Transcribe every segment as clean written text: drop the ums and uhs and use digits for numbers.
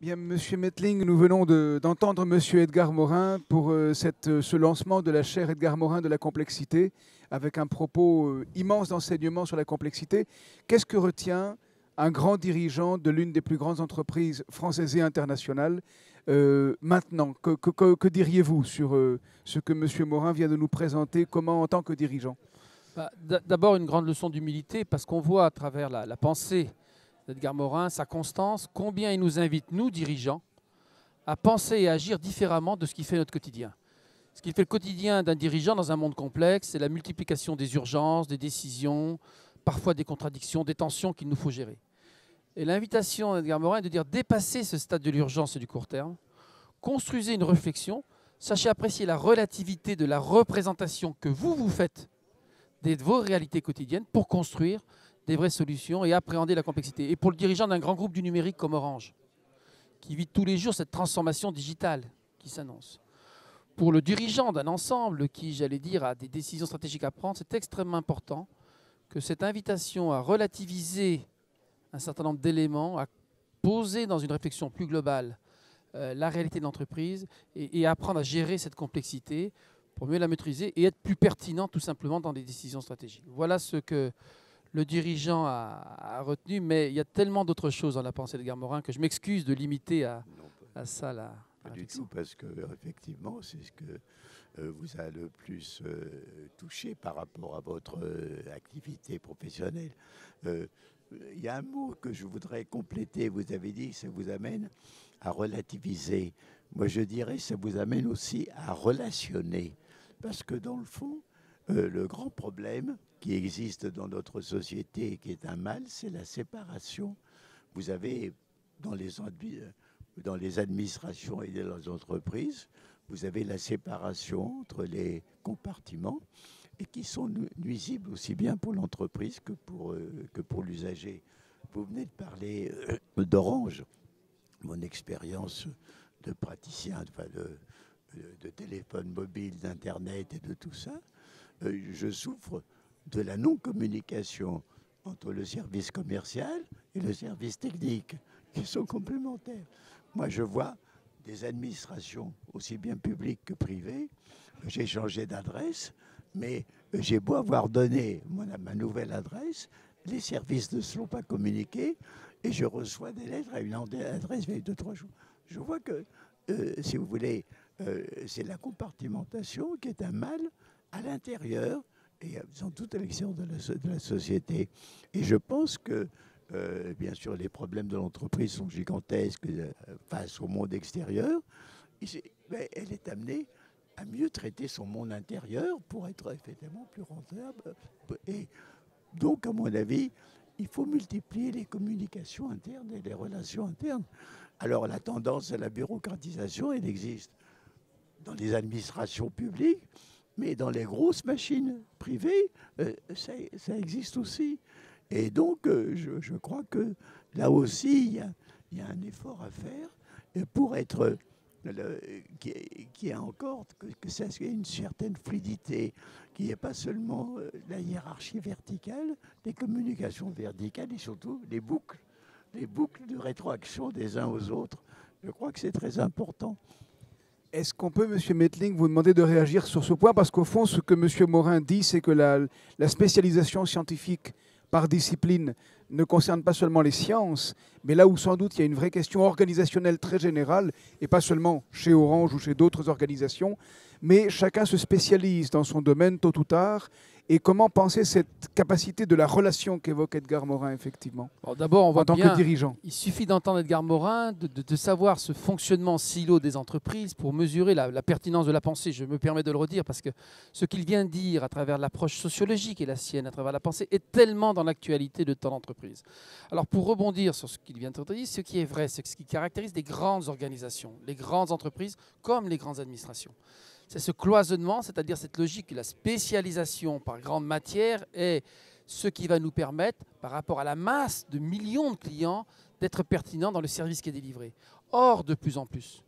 Bien, Monsieur Mettling, nous venons d'entendre Monsieur Edgar Morin pour ce lancement de la chaire Edgar Morin de la complexité, avec un propos immense d'enseignement sur la complexité. Qu'est-ce que retient un grand dirigeant de l'une des plus grandes entreprises françaises et internationales maintenant? Que diriez-vous sur ce que Monsieur Morin vient de nous présenter, comment en tant que dirigeant? D'abord, une grande leçon d'humilité, parce qu'on voit à travers la pensée d'Edgar Morin, sa constance, combien il nous invite, nous dirigeants, à penser et agir différemment de ce qui fait notre quotidien. Ce qui fait le quotidien d'un dirigeant dans un monde complexe, c'est la multiplication des urgences, des décisions, parfois des contradictions, des tensions qu'il nous faut gérer. Et l'invitation d'Edgar Morin est de dire dépassez ce stade de l'urgence et du court terme, construisez une réflexion, sachez apprécier la relativité de la représentation que vous faites de vos réalités quotidiennes pour construire des vraies solutions et appréhender la complexité. Et pour le dirigeant d'un grand groupe du numérique comme Orange, qui vit tous les jours cette transformation digitale qui s'annonce, pour le dirigeant d'un ensemble qui, j'allais dire, a des décisions stratégiques à prendre, c'est extrêmement important que cette invitation à relativiser un certain nombre d'éléments, à poser dans une réflexion plus globale la réalité de l'entreprise et apprendre à gérer cette complexité pour mieux la maîtriser et être plus pertinent tout simplement dans des décisions stratégiques. Voilà ce que le dirigeant a retenu, mais il y a tellement d'autres choses dans la pensée d'Edgar Morin que je m'excuse de limiter à ça la Pas du réflexion. tout, parce que effectivement, c'est ce que vous a le plus touché par rapport à votre activité professionnelle. Euh, Il y a un mot que je voudrais compléter. Vous avez dit que ça vous amène à relativiser. Moi, je dirais que ça vous amène aussi à relationner. Parce que dans le fond, le grand problème qui existe dans notre société et qui est un mal, c'est la séparation. Vous avez dans les administrations et dans les entreprises, vous avez la séparation entre les compartiments et qui sont nuisibles aussi bien pour l'entreprise que pour l'usager. Vous venez de parler d'Orange. Mon expérience de praticien, enfin de téléphone mobile, d'Internet et de tout ça, je souffre de la non-communication entre le service commercial et le service technique, qui sont complémentaires. Moi, je vois des administrations, aussi bien publiques que privées. J'ai changé d'adresse, mais j'ai beau avoir donné ma nouvelle adresse, les services ne sont pas communiqués et je reçois des lettres à une adresse vieille de 3 jours. Je vois que, si vous voulez, c'est la compartimentation qui est un mal à l'intérieur et sans doute à l'extérieur de la société. Et je pense que, bien sûr, les problèmes de l'entreprise sont gigantesques face au monde extérieur. Mais elle est amenée à mieux traiter son monde intérieur pour être effectivement plus rentable. Et donc, à mon avis, il faut multiplier les communications internes et les relations internes. Alors, la tendance à la bureaucratisation, elle existe dans les administrations publiques, mais dans les grosses machines privées, ça existe aussi. Et donc, je crois que là aussi, il y a un effort à faire pour être qui a encore que ça ait une certaine fluidité, qu'il n'y ait pas seulement la hiérarchie verticale, les communications verticales et surtout les boucles de rétroaction des uns aux autres. Je crois que c'est très important. Est-ce qu'on peut, Monsieur Mettling, vous demander de réagir sur ce point? Parce qu'au fond, ce que Monsieur Morin dit, c'est que la spécialisation scientifique par discipline ne concerne pas seulement les sciences, mais là où sans doute il y a une vraie question organisationnelle très générale, et pas seulement chez Orange ou chez d'autres organisations, mais chacun se spécialise dans son domaine tôt ou tard. Et comment penser cette capacité de la relation qu'évoque Edgar Morin, effectivement, Bon, d'abord, on voit en tant bien, que dirigeant? il suffit d'entendre Edgar Morin, de savoir ce fonctionnement silo des entreprises pour mesurer la pertinence de la pensée. Je me permets de le redire parce que ce qu'il vient de dire à travers l'approche sociologique et la sienne, à travers la pensée, est tellement dans l'actualité de tant d'entreprises. Alors pour rebondir sur ce qu'il vient de dire, ce qui est vrai, c'est ce qui caractérise les grandes organisations, les grandes entreprises comme les grandes administrations. C'est ce cloisonnement, c'est-à-dire cette logique de la spécialisation par grande matière est ce qui va nous permettre, par rapport à la masse de millions de clients, d'être pertinent dans le service qui est délivré. Or, de plus en plus,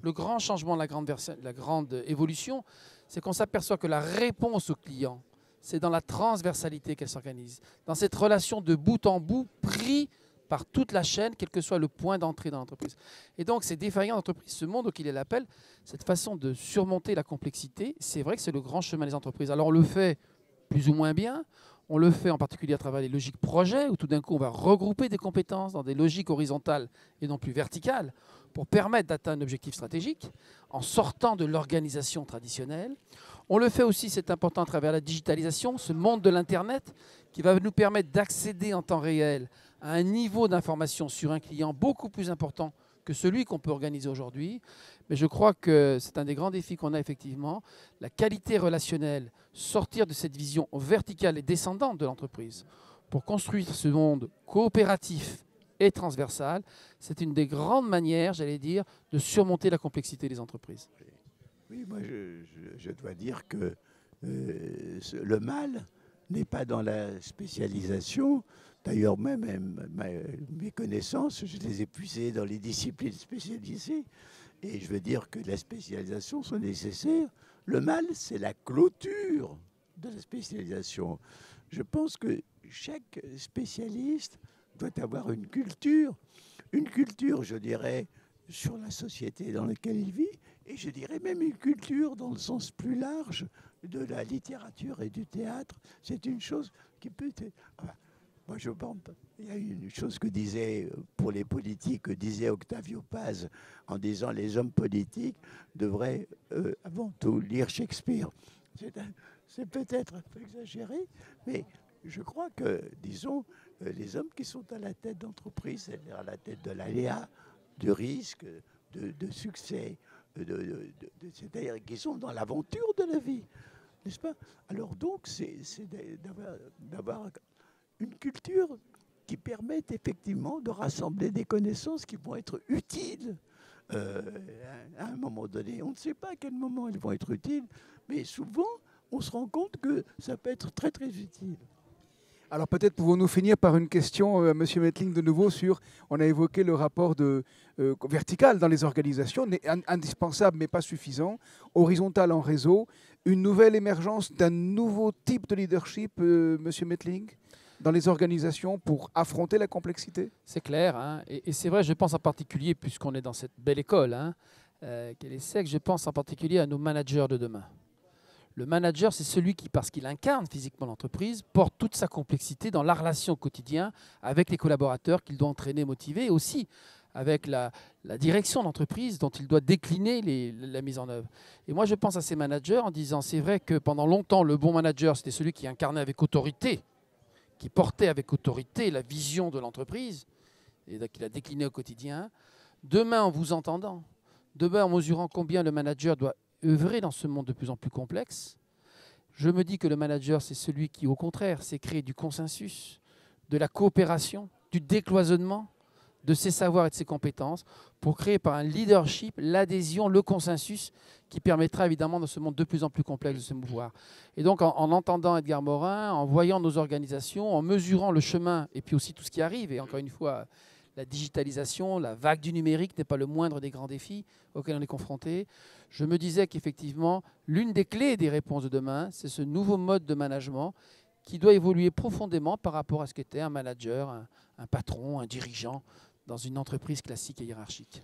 le grand changement, la grande évolution, c'est qu'on s'aperçoit que la réponse au client, c'est dans la transversalité qu'elle s'organise, dans cette relation de bout en bout pris par toute la chaîne, quel que soit le point d'entrée dans l'entreprise. Et donc, ces défaillances d'entreprise, ce monde auquel il appelle, cette façon de surmonter la complexité, c'est vrai que c'est le grand chemin des entreprises. Alors, on le fait plus ou moins bien. On le fait en particulier à travers les logiques projets, où tout d'un coup, on va regrouper des compétences dans des logiques horizontales et non plus verticales, pour permettre d'atteindre un objectif stratégique, en sortant de l'organisation traditionnelle. On le fait aussi, c'est important, à travers la digitalisation, ce monde de l'Internet, qui va nous permettre d'accéder en temps réel à un niveau d'information sur un client beaucoup plus important que celui qu'on peut organiser aujourd'hui. Mais je crois que c'est un des grands défis qu'on a effectivement, la qualité relationnelle, sortir de cette vision verticale et descendante de l'entreprise pour construire ce monde coopératif et transversal. C'est une des grandes manières, j'allais dire, de surmonter la complexité des entreprises. Oui, moi je dois dire que le mal n'est pas dans la spécialisation. D'ailleurs, même mes connaissances, je les ai puisées dans les disciplines spécialisées. Et je veux dire que la spécialisation sont nécessaires. Le mal, c'est la clôture de la spécialisation. Je pense que chaque spécialiste doit avoir une culture, je dirais, sur la société dans laquelle il vit, et je dirais même une culture dans le sens plus large de la littérature et du théâtre. C'est une chose qui peut être... Moi, je pense, il y a une chose que disait, pour les politiques, que disait Octavio Paz, en disant les hommes politiques devraient avant tout lire Shakespeare. C'est peut-être un peu exagéré, mais je crois que, disons, les hommes qui sont à la tête d'entreprise, c'est-à-dire à la tête de l'aléa, du risque, de succès, c'est-à-dire qui sont dans l'aventure de la vie, n'est-ce pas? Alors donc, c'est d'avoir une culture qui permette effectivement de rassembler des connaissances qui vont être utiles à un moment donné. On ne sait pas à quel moment elles vont être utiles, mais souvent, on se rend compte que ça peut être très, très utile. Alors peut-être pouvons-nous finir par une question, M. Mettling, de nouveau sur, on a évoqué le rapport vertical dans les organisations, indispensable mais pas suffisant, horizontal en réseau, une nouvelle émergence d'un nouveau type de leadership, M. Mettling, dans les organisations pour affronter la complexité? C'est clair, hein, et c'est vrai, je pense en particulier, puisqu'on est dans cette belle école, hein, qu'elle est SEC, je pense en particulier à nos managers de demain. Le manager, c'est celui qui, parce qu'il incarne physiquement l'entreprise, porte toute sa complexité dans la relation quotidienne avec les collaborateurs qu'il doit entraîner, motiver, et aussi avec la direction d'entreprise dont il doit décliner la mise en œuvre. Et moi, je pense à ces managers en disant, c'est vrai que pendant longtemps, le bon manager, c'était celui qui incarnait avec autorité, qui portait avec autorité la vision de l'entreprise, et qu'il a décliné au quotidien. Demain, en vous entendant, demain, en mesurant combien le manager doit œuvrer dans ce monde de plus en plus complexe, je me dis que le manager, c'est celui qui, au contraire, sait créer du consensus, de la coopération, du décloisonnement de ses savoirs et de ses compétences pour créer par un leadership l'adhésion, le consensus qui permettra évidemment dans ce monde de plus en plus complexe de se mouvoir. Et donc en entendant Edgar Morin, en voyant nos organisations, en mesurant le chemin et puis aussi tout ce qui arrive, et encore une fois, la digitalisation, la vague du numérique n'est pas le moindre des grands défis auxquels on est confronté. Je me disais qu'effectivement, l'une des clés des réponses de demain, c'est ce nouveau mode de management qui doit évoluer profondément par rapport à ce qu'était un manager, un patron, un dirigeant dans une entreprise classique et hiérarchique.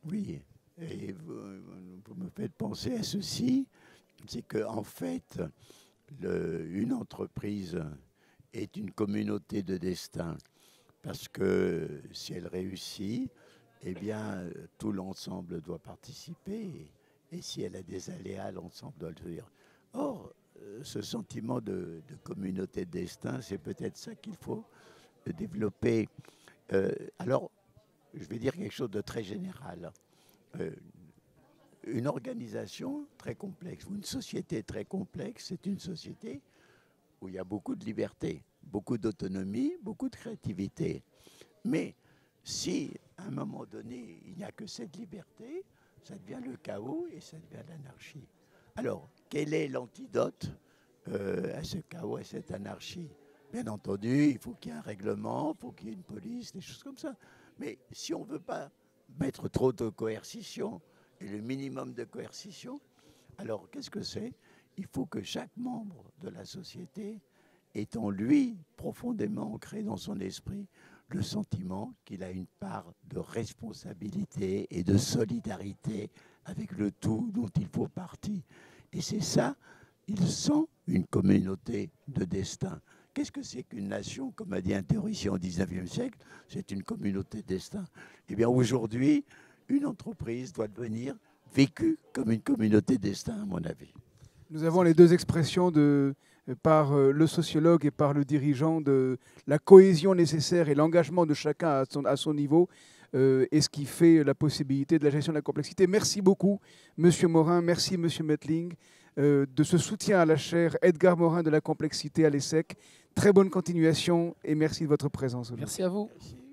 Oui, et vous me faites penser à ceci, c'est qu'en fait, une entreprise est une communauté de destin. Parce que si elle réussit, eh bien, tout l'ensemble doit participer. Et si elle a des aléas, l'ensemble doit le faire. Or, ce sentiment de communauté de destin, c'est peut-être ça qu'il faut développer. Alors, je vais dire quelque chose de très général. Une organisation très complexe, ou une société très complexe, c'est une société où il y a beaucoup de liberté, beaucoup d'autonomie, beaucoup de créativité. Mais si, à un moment donné, il n'y a que cette liberté, ça devient le chaos et ça devient l'anarchie. Alors, quel est l'antidote à ce chaos, à cette anarchie? Bien entendu, il faut qu'il y ait un règlement, il faut qu'il y ait une police, des choses comme ça. Mais si on ne veut pas mettre trop de coercition et le minimum de coercition, alors qu'est-ce que c'est? Il faut que chaque membre de la société ait en lui, profondément ancré dans son esprit, le sentiment qu'il a une part de responsabilité et de solidarité avec le tout dont il faut partie. Et c'est ça, il sent une communauté de destin. Qu'est-ce que c'est qu'une nation? Comme a dit un théoricien au XIXe siècle, c'est une communauté de destin. Eh bien aujourd'hui, une entreprise doit devenir vécue comme une communauté de destin, à mon avis. Nous avons les deux expressions par le sociologue et par le dirigeant de la cohésion nécessaire et l'engagement de chacun à son niveau et ce qui fait la possibilité de la gestion de la complexité. Merci beaucoup, Monsieur Morin. Merci, Monsieur Mettling, de ce soutien à la chaire Edgar Morin de la complexité à l'ESSEC. Très bonne continuation et merci de votre présence aujourd'hui. Merci à vous. Merci.